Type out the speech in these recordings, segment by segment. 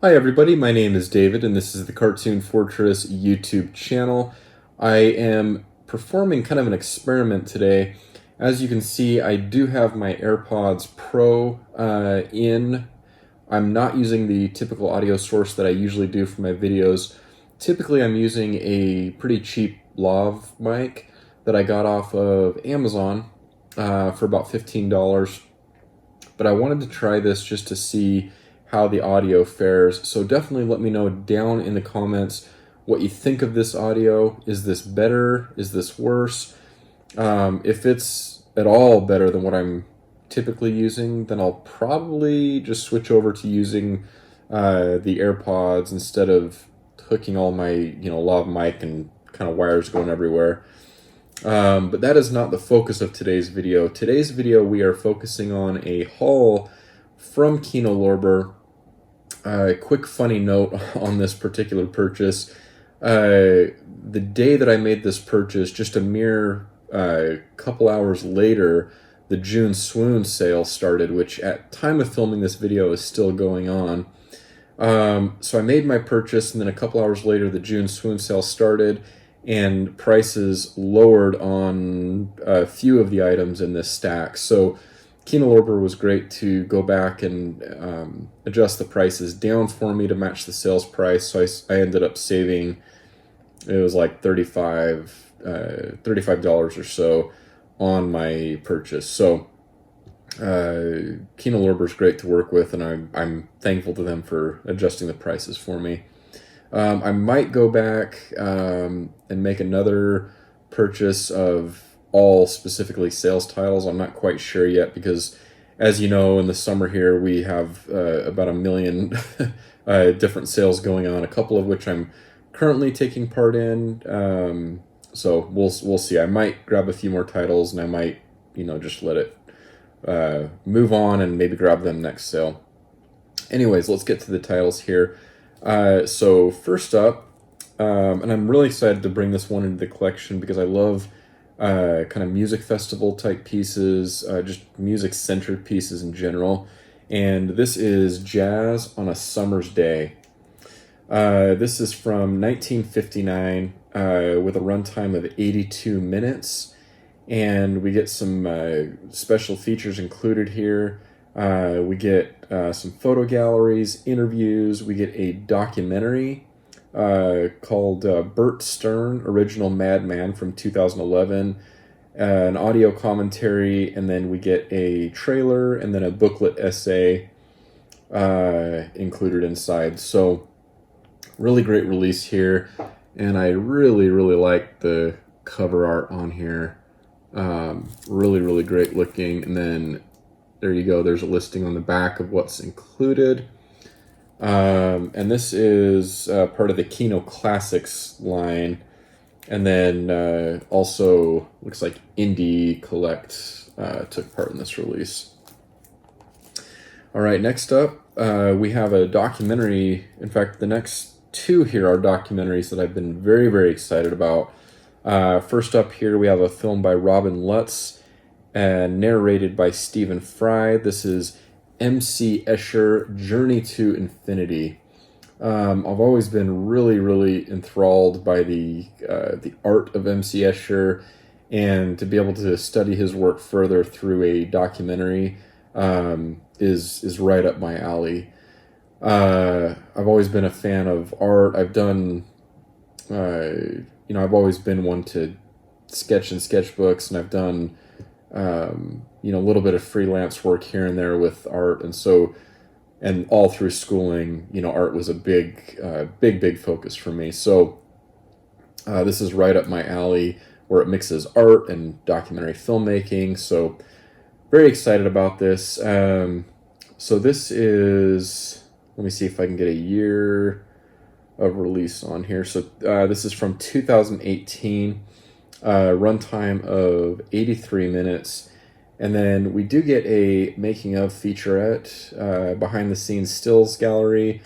Hi everybody, my name is David and this is the Cartoon Fortress YouTube channel. I am performing kind of an experiment today. As you can see, I do have my AirPods Pro in. I'm not using the typical audio source that I usually do for my videos. Typically I'm using a pretty cheap lav mic that I got off of Amazon for about $15. But I wanted to try this just to see how the audio fares. So definitely let me know down in the comments what you think of this audio. Is this better? Is this worse? If it's at all better than what I'm typically using, then I'll probably just switch over to using the AirPods instead of hooking all my lav mic and kind of wires going everywhere. But that is not the focus of today's video. Today's video we are focusing on a haul from Kino Lorber. Quick funny note on this particular purchase. The day that I made this purchase, just a mere couple hours later, the June Swoon sale started, which at time of filming this video is still going on. So I made my purchase, and then a couple hours later the June Swoon sale started, and prices lowered on a few of the items in this stack. So Kino Lorber was great to go back and adjust the prices down for me to match the sales price. So I ended up saving, it was like $35 or so on my purchase. So Kino Lorber is great to work with, and I'm thankful to them for adjusting the prices for me. I might go back and make another purchase of all specifically sales titles. I'm not quite sure yet because, as you know, in the summer here we have about 1 million different sales going on, a couple of which I'm currently taking part in. So we'll see. I might grab a few more titles, and I might just let it move on and maybe grab them next sale. Anyways, let's get to the titles here. So first up, and I'm really excited to bring this one into the collection because I love kind of music festival type pieces, just music centered pieces in general. And this is Jazz on a Summer's Day. This is from 1959 with a runtime of 82 minutes. And we get some special features included here. We get some photo galleries, interviews. We get a documentary called Burt Stern, Original Madman from 2011, an audio commentary, and then we get a trailer and then a booklet essay included inside. So really great release here, and I really like the cover art on here. Really great looking, and then there you go, there's a listing on the back of what's included. And this is part of the Kino Classics line. And then also looks like Indie Collect took part in this release. All right, next up, we have a documentary. In fact, the next two here are documentaries that I've been very excited about. First up here, we have a film by Robin Lutz and narrated by Stephen Fry. This is M.C. Escher, Journey to Infinity. I've always been really enthralled by the art of M.C. Escher, and to be able to study his work further through a documentary is right up my alley. I've always been a fan of art. I've done, I've always been one to sketch in sketchbooks, and I've done a little bit of freelance work here and there with art, and all through schooling, art was a big focus for me. So this is right up my alley, where it mixes art and documentary filmmaking. So very excited about this. So this is, let me see if I can get a year of release on here. So this is from 2018. Runtime of 83 minutes, and then we do get a making of featurette, behind the scenes stills gallery,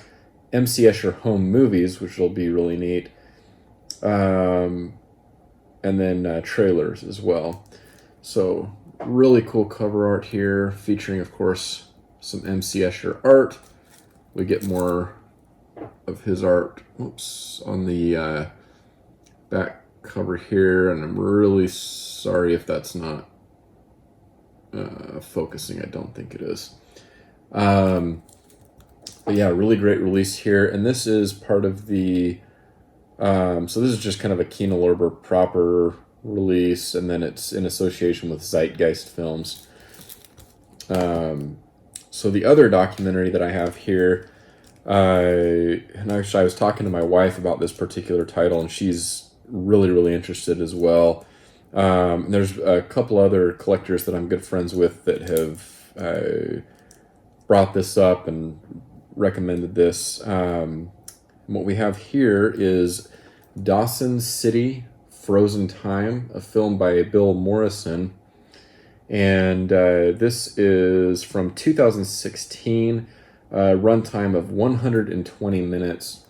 MC Escher home movies, which will be really neat, and then trailers as well. So really cool cover art here, featuring of course some MC Escher art. We get more of his art. Oops, on the back cover here, and I'm really sorry if that's not focusing. I don't think it is. But yeah, really great release here, and this is part of the. So this is just kind of a Kino Lorber proper release, and then it's in association with Zeitgeist Films. So the other documentary that I have here, and actually I was talking to my wife about this particular title, and she's really, really interested as well. There's a couple other collectors that I'm good friends with that have brought this up and recommended this. What we have here is Dawson City, Frozen Time, a film by Bill Morrison. And this is from 2016, runtime of 120 minutes.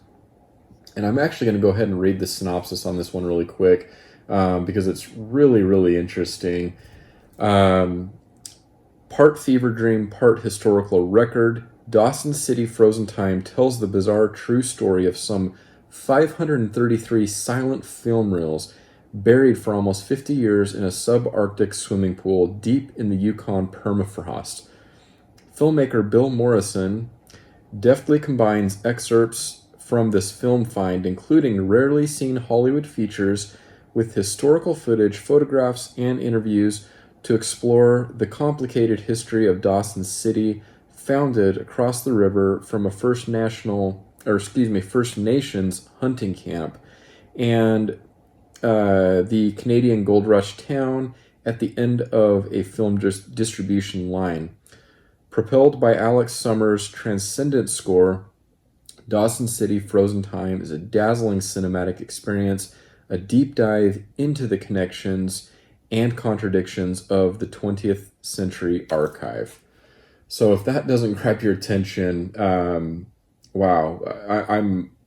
And I'm actually going to go ahead and read the synopsis on this one really quick because it's really, really interesting. Part fever dream, part historical record, Dawson City Frozen Time tells the bizarre true story of some 533 silent film reels buried for almost 50 years in a subarctic swimming pool deep in the Yukon permafrost. Filmmaker Bill Morrison deftly combines excerpts from this film find, including rarely seen Hollywood features, with historical footage, photographs, and interviews to explore the complicated history of Dawson City, founded across the river from a First Nations hunting camp, and the Canadian Gold Rush town at the end of a film distribution line. Propelled by Alex Summers' transcendent score, Dawson City Frozen Time is a dazzling cinematic experience, a deep dive into the connections and contradictions of the 20th century archive. So if that doesn't grab your attention, wow,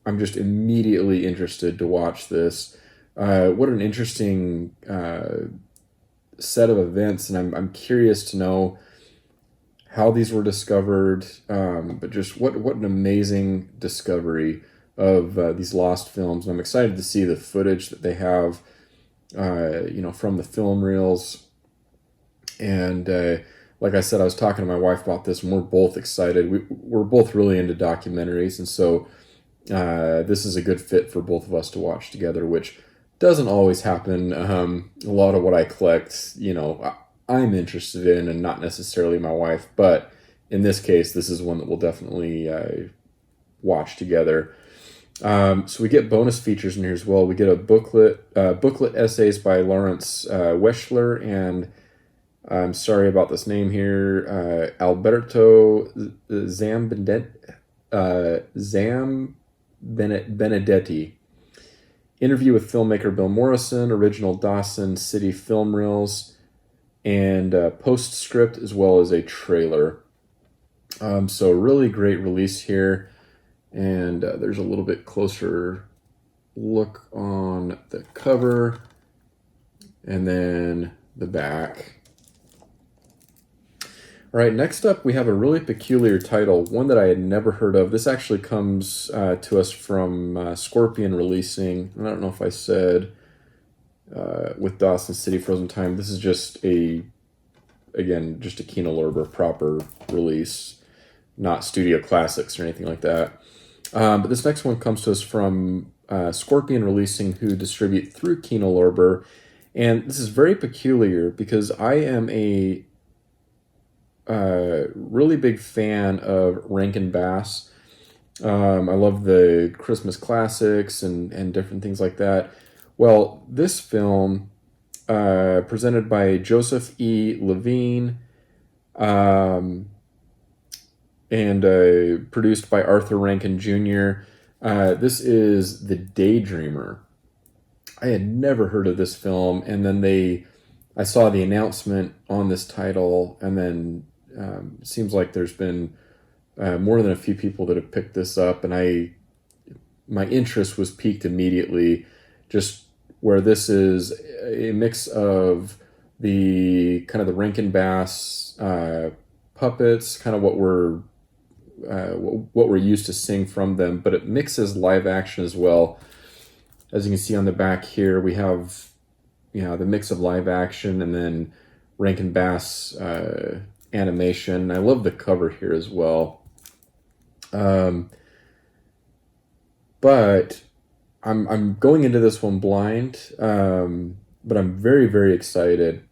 I'm just immediately interested to watch this. What an interesting set of events, and I'm curious to know how these were discovered, but just what an amazing discovery of these lost films. And I'm excited to see the footage that they have, from the film reels. And like I said, I was talking to my wife about this, and we're both excited. We're both really into documentaries, and so this is a good fit for both of us to watch together, which doesn't always happen. A lot of what I collect, I'm interested in, and not necessarily my wife, but in this case, this is one that we'll definitely watch together. So we get bonus features in here as well. We get a booklet essays by Lawrence Weschler and, I'm sorry about this name here, Alberto Benedetti. Interview with filmmaker Bill Morrison, original Dawson City film reels, and postscript, as well as a trailer. So really great release here. And there's a little bit closer look on the cover, and then the back. All right, next up we have a really peculiar title, one that I had never heard of. This actually comes to us from Scorpion Releasing. I don't know if I said with Dawson City Frozen Time. This is just a Kino Lorber proper release, not Studio Classics or anything like that. But this next one comes to us from Scorpion Releasing, who distribute through Kino Lorber. And this is very peculiar because I am a really big fan of Rankin Bass. I love the Christmas classics and different things like that. Well, this film, presented by Joseph E. Levine, and produced by Arthur Rankin Jr., this is The Daydreamer. I had never heard of this film, and then I saw the announcement on this title, and then it seems like there's been more than a few people that have picked this up, and my interest was piqued immediately, just where this is a mix of the kind of the Rankin Bass puppets, kind of what we're what we're used to seeing from them, but it mixes live action as well. As you can see on the back here, we have the mix of live action and then Rankin Bass animation. I love the cover here as well. But I'm going into this one blind, but I'm very, very excited.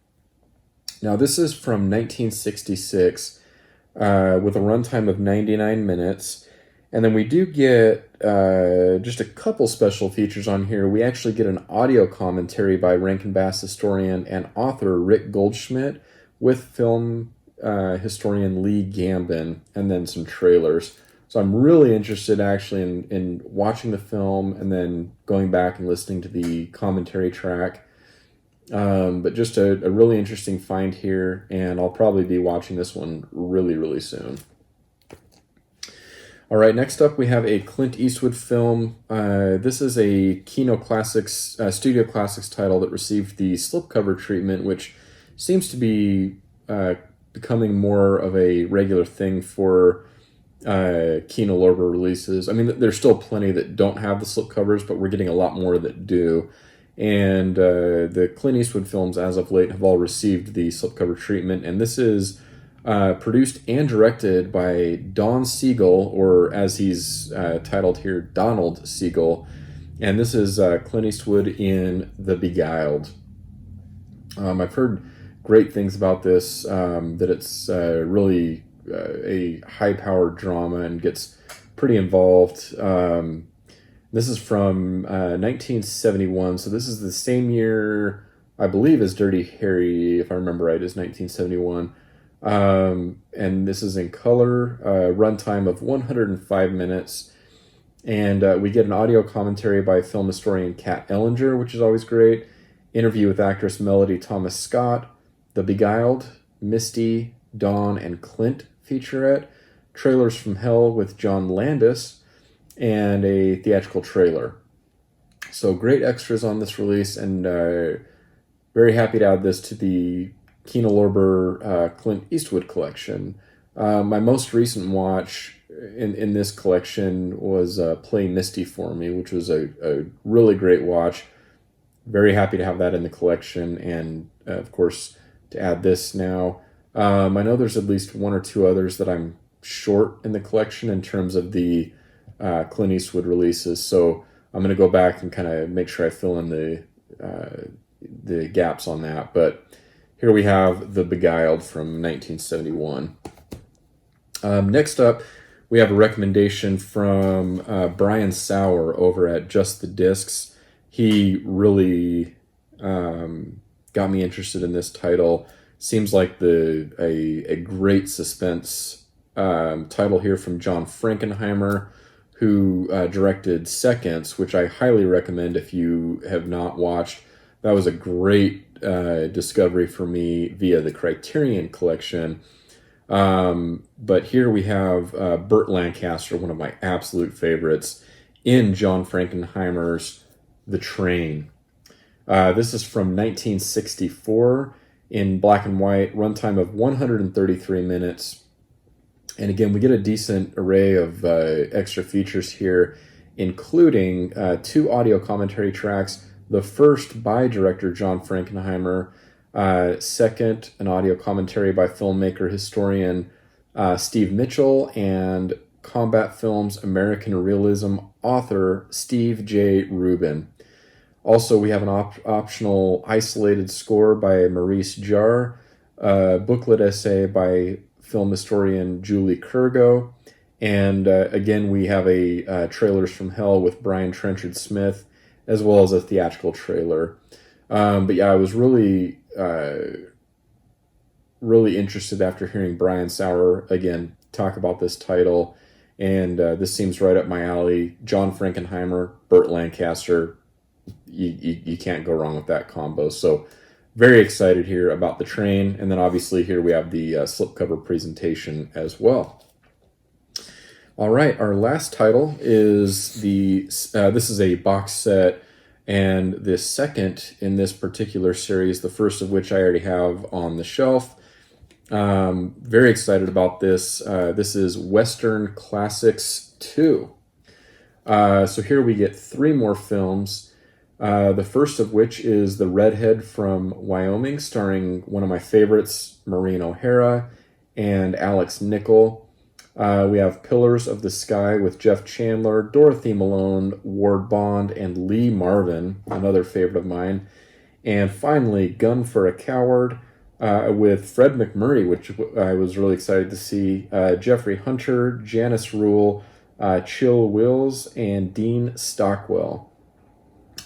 Now, this is from 1966 with a runtime of 99 minutes. And then we do get just a couple special features on here. We actually get an audio commentary by Rankin Bass historian and author Rick Goldschmidt with film historian Lee Gambin, and then some trailers. So I'm really interested actually in watching the film and then going back and listening to the commentary track. But just a really interesting find here, and I'll probably be watching this one really, really soon. All right, next up we have a Clint Eastwood film. This is a Kino Classics, Studio Classics title that received the slipcover treatment, which seems to be becoming more of a regular thing for Kino Lorber releases. I mean, there's still plenty that don't have the slipcovers, but we're getting a lot more that do. And the Clint Eastwood films, as of late, have all received the slipcover treatment. And this is produced and directed by Don Siegel, or as he's titled here, Donald Siegel. And this is Clint Eastwood in The Beguiled. I've heard great things about this, that it's really a high-powered drama and gets pretty involved. This is from 1971, so this is the same year, I believe, as Dirty Harry, if I remember right, is 1971. And this is in color, runtime of 105 minutes. And we get an audio commentary by film historian Kat Ellinger, which is always great. Interview with actress Melody Thomas Scott. The Beguiled, Misty, Dawn, and Clint featurette. Trailers from Hell with John Landis. And a theatrical trailer. So great extras on this release, and very happy to add this to the Kino Lorber Clint Eastwood collection. My most recent watch in this collection was Play Misty for Me, which was a really great watch. Very happy to have that in the collection, and of course to add this now. I know there's at least one or two others that I'm short in the collection in terms of the Clint Eastwood releases, so I'm going to go back and kind of make sure I fill in the gaps on that. But here we have The Beguiled from 1971. Next up, we have a recommendation from Brian Sauer over at Just the Discs. He really got me interested in this title. Seems like a great suspense title here from John Frankenheimer, who directed Seconds, which I highly recommend if you have not watched. That was a great discovery for me via the Criterion Collection. But here we have Burt Lancaster, one of my absolute favorites, in John Frankenheimer's The Train. This is from 1964 in black and white, runtime of 133 minutes. And again, we get a decent array of extra features here, including 2 audio commentary tracks. The first by director John Frankenheimer. Second, an audio commentary by filmmaker historian Steve Mitchell and combat films American realism author Steve J. Rubin. Also, we have an optional isolated score by Maurice Jarre, a booklet essay by film historian Julie Kurgo, and again we have a Trailers from Hell with Brian Trenchard Smith, as well as a theatrical trailer. But yeah, I was really interested after hearing Brian Sauer again talk about this title, and this seems right up my alley. John Frankenheimer, Burt Lancaster, you can't go wrong with that combo. So very excited here about The Train, and then obviously here we have the slipcover presentation as well. All right, our last title is this is a box set, and the second in this particular series, the first of which I already have on the shelf. Very excited about this. This is Western Classics 2. So here we get 3 more films. The first of which is The Redhead from Wyoming, starring one of my favorites, Maureen O'Hara and Alex Nichol. We have Pillars of the Sky with Jeff Chandler, Dorothy Malone, Ward Bond, and Lee Marvin, another favorite of mine. And finally, Gun for a Coward with Fred McMurray, which I was really excited to see, Jeffrey Hunter, Janice Rule, Chill Wills, and Dean Stockwell.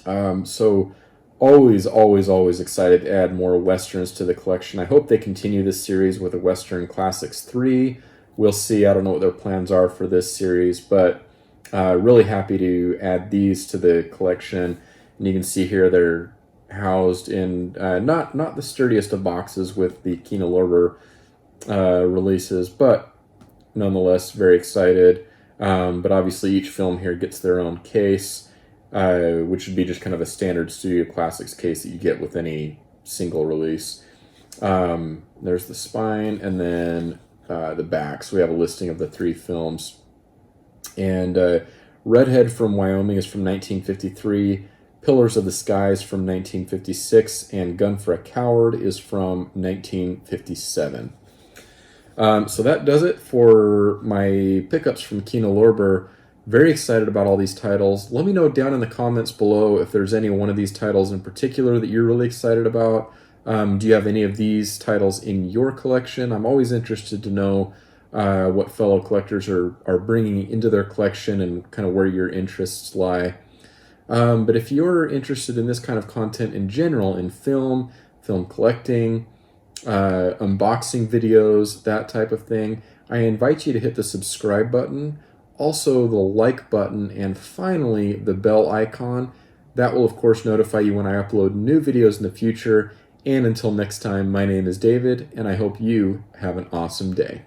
So always excited to add more Westerns to the collection. I hope they continue this series with a Western Classics 3. We'll see. I don't know what their plans are for this series, but really happy to add these to the collection. And you can see here they're housed in not the sturdiest of boxes with the Kino Lorber releases, but nonetheless very excited. But obviously each film here gets their own case, which would be just kind of a standard Studio Classics case that you get with any single release. There's the spine, and then the back. So we have a listing of the 3 films. And Redhead from Wyoming is from 1953. Pillars of the Skies from 1956, and Gun for a Coward is from 1957. So that does it for my pickups from Kino Lorber. Very excited about all these titles. Let me know down in the comments below if there's any one of these titles in particular that you're really excited about. Do you have any of these titles in your collection? I'm always interested to know what fellow collectors are bringing into their collection and kind of where your interests lie. But if you're interested in this kind of content in general, in film collecting, unboxing videos, that type of thing, I invite you to hit the subscribe button, also the like button, and finally the bell icon. That will, of course, notify you when I upload new videos in the future. And until next time, my name is David, and I hope you have an awesome day.